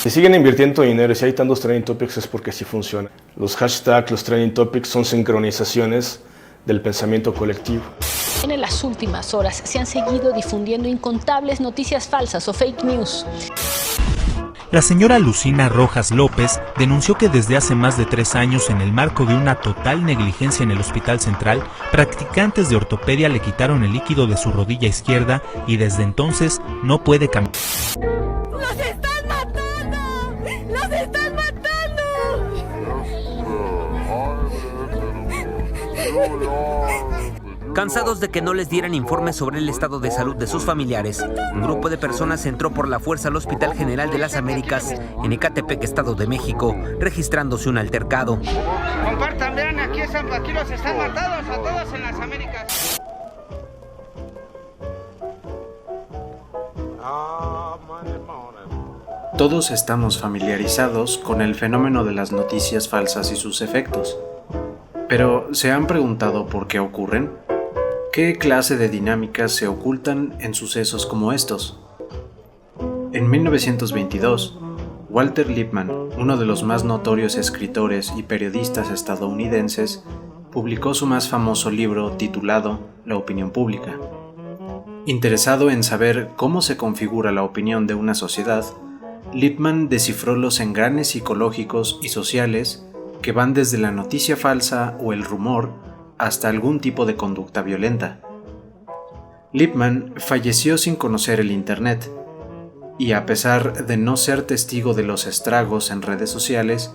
Si siguen invirtiendo dinero y si hay tantos trending topics es porque sí funciona. Los hashtags, los trending topics son sincronizaciones del pensamiento colectivo. En las últimas horas se han seguido difundiendo incontables noticias falsas o fake news. La señora Lucina Rojas López denunció que desde hace más de 3 años, en el marco de una total negligencia en el Hospital Central, practicantes de ortopedia le quitaron el líquido de su rodilla izquierda y desde entonces no puede caminar. ¡Los están matando! ¡Los están matando! Cansados de que no les dieran informes sobre el estado de salud de sus familiares, un grupo de personas entró por la fuerza al Hospital General de las Américas en Ecatepec, Estado de México, registrándose un altercado. Compartan, vean, aquí los están matados a todos en las Américas. Todos estamos familiarizados con el fenómeno de las noticias falsas y sus efectos. Pero, ¿se han preguntado por qué ocurren? ¿Qué clase de dinámicas se ocultan en sucesos como estos? En 1922, Walter Lippmann, uno de los más notorios escritores y periodistas estadounidenses, publicó su más famoso libro titulado La opinión pública. Interesado en saber cómo se configura la opinión de una sociedad, Lippmann descifró los engranes psicológicos y sociales que van desde la noticia falsa o el rumor hasta algún tipo de conducta violenta. Lippmann falleció sin conocer el Internet, y a pesar de no ser testigo de los estragos en redes sociales,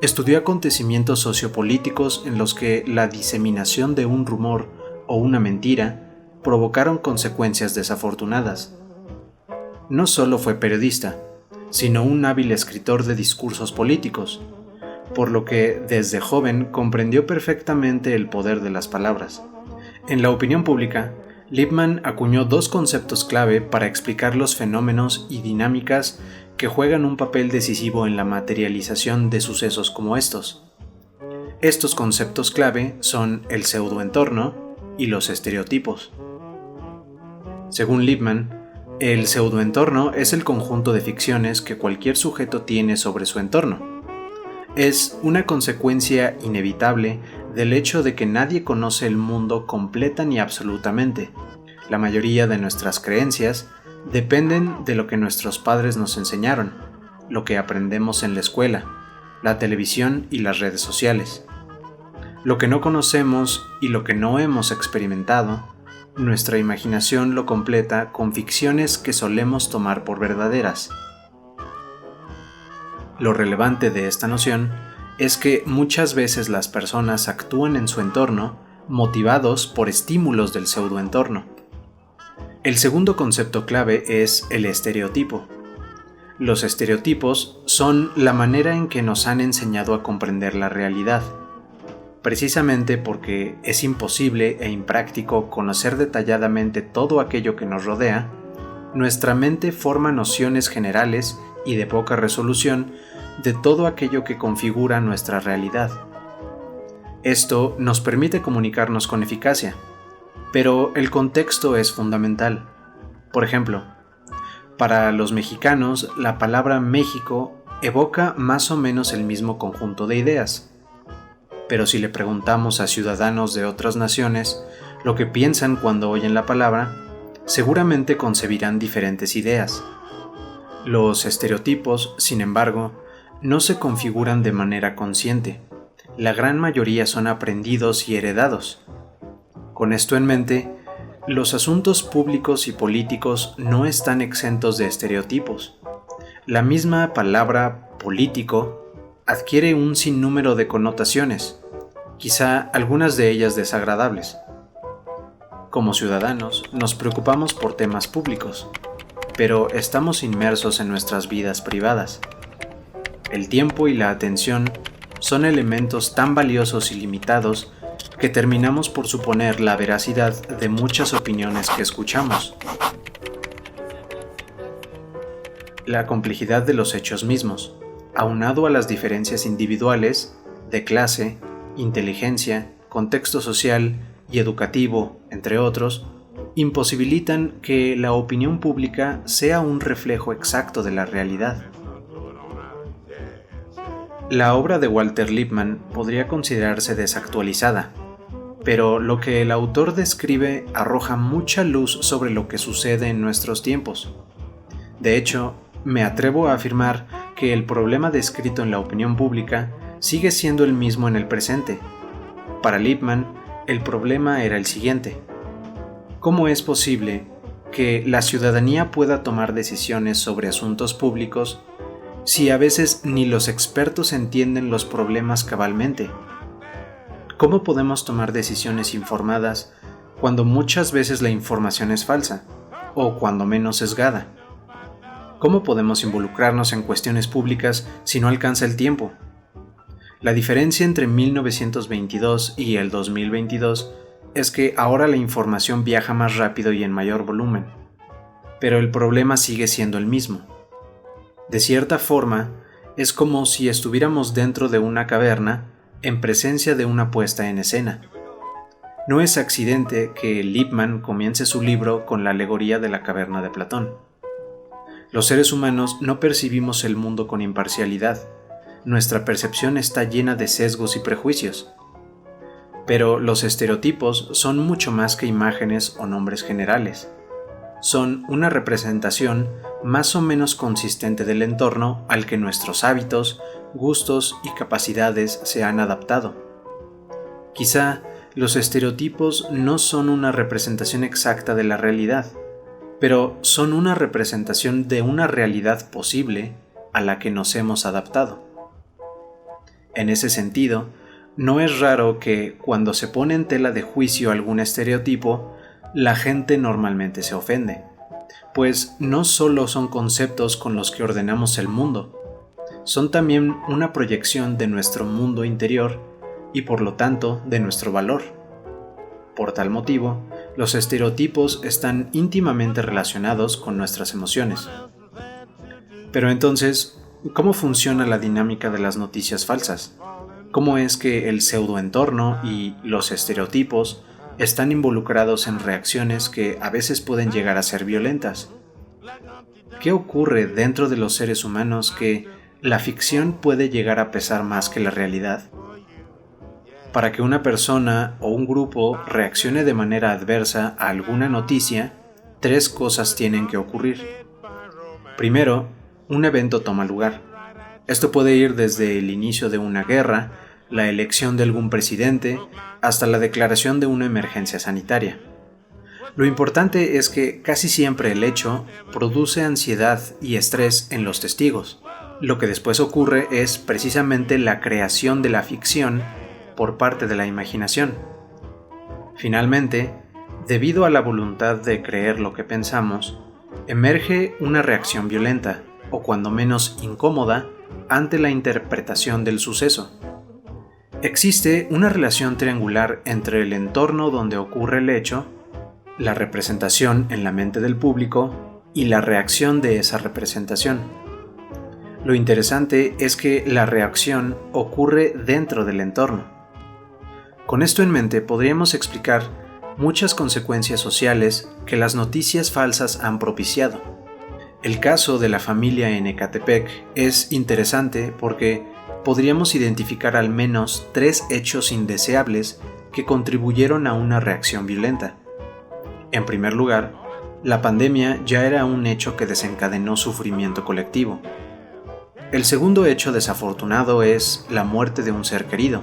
estudió acontecimientos sociopolíticos en los que la diseminación de un rumor o una mentira provocaron consecuencias desafortunadas. No solo fue periodista, sino un hábil escritor de discursos políticos, por lo que desde joven comprendió perfectamente el poder de las palabras. En la opinión pública, Lippmann acuñó 2 conceptos clave para explicar los fenómenos y dinámicas que juegan un papel decisivo en la materialización de sucesos como estos. Estos conceptos clave son el pseudoentorno y los estereotipos. Según Lippmann, el pseudoentorno es el conjunto de ficciones que cualquier sujeto tiene sobre su entorno. Es una consecuencia inevitable del hecho de que nadie conoce el mundo completa ni absolutamente. La mayoría de nuestras creencias dependen de lo que nuestros padres nos enseñaron, lo que aprendemos en la escuela, la televisión y las redes sociales. Lo que no conocemos y lo que no hemos experimentado, nuestra imaginación lo completa con ficciones que solemos tomar por verdaderas. Lo relevante de esta noción es que muchas veces las personas actúan en su entorno motivados por estímulos del pseudoentorno. El segundo concepto clave es el estereotipo. Los estereotipos son la manera en que nos han enseñado a comprender la realidad. Precisamente porque es imposible e impráctico conocer detalladamente todo aquello que nos rodea, nuestra mente forma nociones generales y de poca resolución de todo aquello que configura nuestra realidad. Esto nos permite comunicarnos con eficacia, pero el contexto es fundamental. Por ejemplo, para los mexicanos, la palabra México evoca más o menos el mismo conjunto de ideas. Pero si le preguntamos a ciudadanos de otras naciones lo que piensan cuando oyen la palabra, seguramente concebirán diferentes ideas. Los estereotipos, sin embargo, no se configuran de manera consciente. La gran mayoría son aprendidos y heredados. Con esto en mente, los asuntos públicos y políticos no están exentos de estereotipos. La misma palabra político adquiere un sinnúmero de connotaciones, quizá algunas de ellas desagradables. Como ciudadanos, nos preocupamos por temas públicos, pero estamos inmersos en nuestras vidas privadas. El tiempo y la atención son elementos tan valiosos y limitados que terminamos por suponer la veracidad de muchas opiniones que escuchamos. La complejidad de los hechos mismos, aunado a las diferencias individuales, de clase, inteligencia, contexto social y educativo, entre otros, imposibilitan que la opinión pública sea un reflejo exacto de la realidad. La obra de Walter Lippmann podría considerarse desactualizada, pero lo que el autor describe arroja mucha luz sobre lo que sucede en nuestros tiempos. De hecho, me atrevo a afirmar que el problema descrito en la opinión pública sigue siendo el mismo en el presente. Para Lippmann, el problema era el siguiente: ¿cómo es posible que la ciudadanía pueda tomar decisiones sobre asuntos públicos si a veces ni los expertos entienden los problemas cabalmente? ¿Cómo podemos tomar decisiones informadas cuando muchas veces la información es falsa, o cuando menos sesgada? ¿Cómo podemos involucrarnos en cuestiones públicas si no alcanza el tiempo? La diferencia entre 1922 y el 2022 es que ahora la información viaja más rápido y en mayor volumen, pero el problema sigue siendo el mismo. De cierta forma, es como si estuviéramos dentro de una caverna en presencia de una puesta en escena. No es accidente que Lippmann comience su libro con la alegoría de la caverna de Platón. Los seres humanos no percibimos el mundo con imparcialidad. Nuestra percepción está llena de sesgos y prejuicios. Pero los estereotipos son mucho más que imágenes o nombres generales. Son una representación más o menos consistente del entorno al que nuestros hábitos, gustos y capacidades se han adaptado. Quizá los estereotipos no son una representación exacta de la realidad, pero son una representación de una realidad posible a la que nos hemos adaptado. En ese sentido, no es raro que cuando se pone en tela de juicio algún estereotipo, la gente normalmente se ofende, pues no solo son conceptos con los que ordenamos el mundo, son también una proyección de nuestro mundo interior y por lo tanto de nuestro valor. Por tal motivo, los estereotipos están íntimamente relacionados con nuestras emociones. Pero entonces, ¿cómo funciona la dinámica de las noticias falsas? ¿Cómo es que el pseudoentorno y los estereotipos están involucrados en reacciones que a veces pueden llegar a ser violentas? ¿Qué ocurre dentro de los seres humanos que la ficción puede llegar a pesar más que la realidad? Para que una persona o un grupo reaccione de manera adversa a alguna noticia, 3 cosas tienen que ocurrir. Primero, un evento toma lugar. Esto puede ir desde el inicio de una guerra, la elección de algún presidente, hasta la declaración de una emergencia sanitaria. Lo importante es que casi siempre el hecho produce ansiedad y estrés en los testigos. Lo que después ocurre es precisamente la creación de la ficción por parte de la imaginación. Finalmente, debido a la voluntad de creer lo que pensamos, emerge una reacción violenta, o cuando menos incómoda, ante la interpretación del suceso. Existe una relación triangular entre el entorno donde ocurre el hecho, la representación en la mente del público y la reacción de esa representación. Lo interesante es que la reacción ocurre dentro del entorno. Con esto en mente podríamos explicar muchas consecuencias sociales que las noticias falsas han propiciado. El caso de la familia en Ecatepec es interesante porque podríamos identificar al menos 3 hechos indeseables que contribuyeron a una reacción violenta. En primer lugar, la pandemia ya era un hecho que desencadenó sufrimiento colectivo. El segundo hecho desafortunado es la muerte de un ser querido.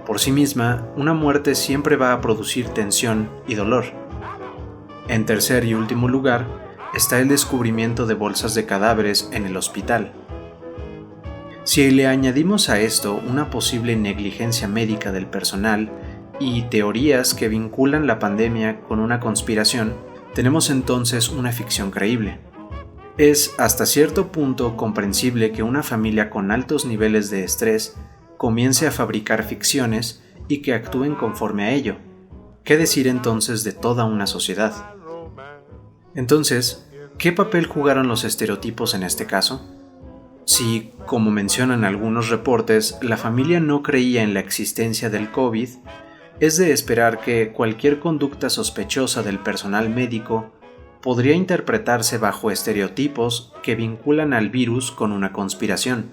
Por sí misma, una muerte siempre va a producir tensión y dolor. En tercer y último lugar, está el descubrimiento de bolsas de cadáveres en el hospital. Si le añadimos a esto una posible negligencia médica del personal y teorías que vinculan la pandemia con una conspiración, tenemos entonces una ficción creíble. Es hasta cierto punto comprensible que una familia con altos niveles de estrés comience a fabricar ficciones y que actúen conforme a ello. ¿Qué decir entonces de toda una sociedad? Entonces, ¿qué papel jugaron los estereotipos en este caso? Si, como mencionan algunos reportes, la familia no creía en la existencia del COVID, es de esperar que cualquier conducta sospechosa del personal médico podría interpretarse bajo estereotipos que vinculan al virus con una conspiración.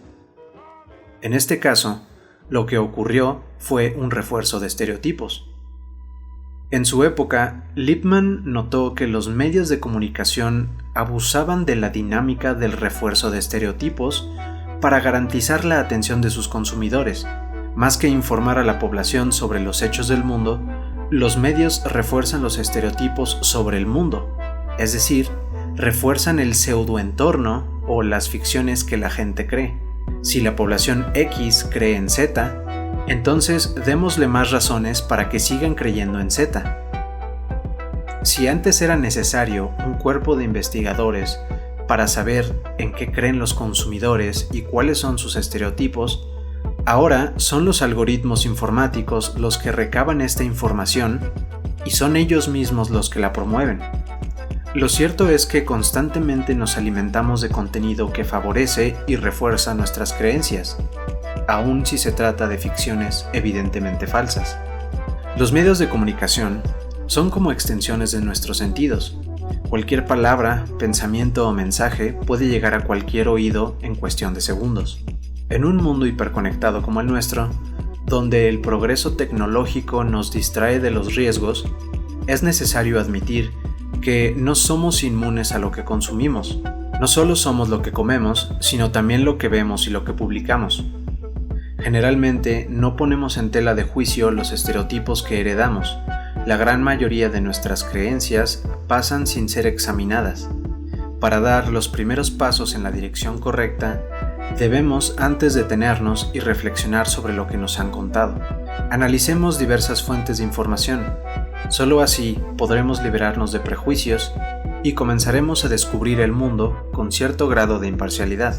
En este caso, lo que ocurrió fue un refuerzo de estereotipos. En su época, Lippmann notó que los medios de comunicación abusaban de la dinámica del refuerzo de estereotipos para garantizar la atención de sus consumidores. Más que informar a la población sobre los hechos del mundo, los medios refuerzan los estereotipos sobre el mundo, es decir, refuerzan el pseudoentorno o las ficciones que la gente cree. Si la población X cree en Z, entonces démosle más razones para que sigan creyendo en Z. Si antes era necesario un cuerpo de investigadores para saber en qué creen los consumidores y cuáles son sus estereotipos, ahora son los algoritmos informáticos los que recaban esta información y son ellos mismos los que la promueven. Lo cierto es que constantemente nos alimentamos de contenido que favorece y refuerza nuestras creencias, aun si se trata de ficciones evidentemente falsas. Los medios de comunicación son como extensiones de nuestros sentidos. Cualquier palabra, pensamiento o mensaje puede llegar a cualquier oído en cuestión de segundos. En un mundo hiperconectado como el nuestro, donde el progreso tecnológico nos distrae de los riesgos, es necesario admitir que no somos inmunes a lo que consumimos. No solo somos lo que comemos, sino también lo que vemos y lo que publicamos. Generalmente no ponemos en tela de juicio los estereotipos que heredamos. La gran mayoría de nuestras creencias pasan sin ser examinadas. Para dar los primeros pasos en la dirección correcta, debemos antes detenernos y reflexionar sobre lo que nos han contado. Analicemos diversas fuentes de información. Solo así podremos liberarnos de prejuicios y comenzaremos a descubrir el mundo con cierto grado de imparcialidad.